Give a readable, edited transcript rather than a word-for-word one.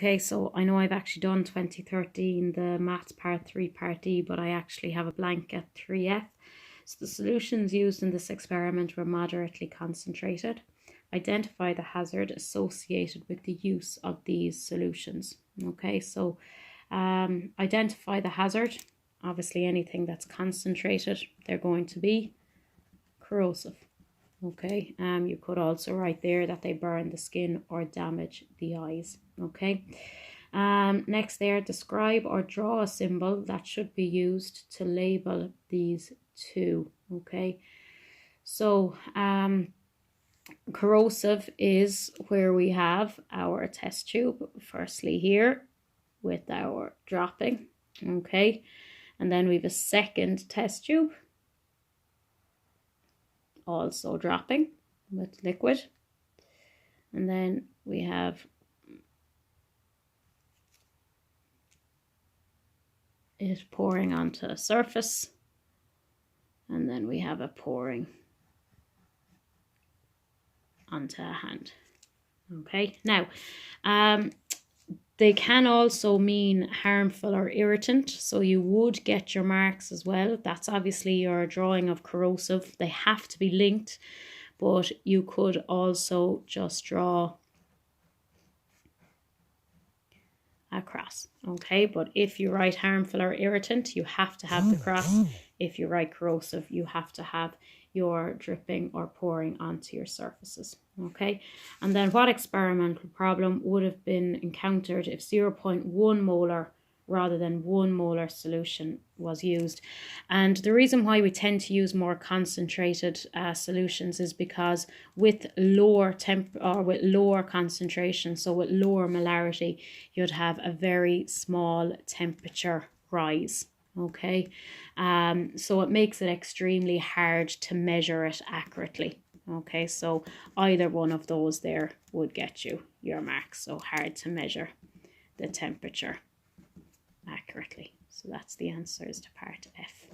Okay, so I know I've actually done 2013, the maths part 3, part D, but I actually have a blank at 3F. So the solutions used in this experiment were moderately concentrated. Identify the hazard associated with the use of these solutions. Okay, so identify the hazard. Obviously anything that's concentrated, they're going to be corrosive. Okay, you could also write there that they burn the skin or damage the eyes. Okay, next there, describe or draw a symbol that should be used to label these two. Okay, so corrosive is where we have our test tube firstly here with our dropping. Okay, and then we have a second test tube also dropping with liquid, and then we have it pouring onto a surface, and then we have it pouring onto a hand. Okay, now they can also mean harmful or irritant, so you would get your marks as well. That's obviously your drawing of corrosive. They have to be linked, but you could also just draw a cross. Okay, but if you write harmful or irritant, you have to have the cross. If you write corrosive, you have to have your dripping or pouring onto your surfaces. Okay, and then what experimental problem would have been encountered if 0.1 molar rather than 1 molar solution was used? And the reason why we tend to use more concentrated solutions is because with lower concentration, so with lower molarity, you'd have a very small temperature rise. Okay, so it makes it extremely hard to measure it accurately. Okay, so either one of those there would get you your marks. So hard to measure the temperature accurately. So that's the answers to part F.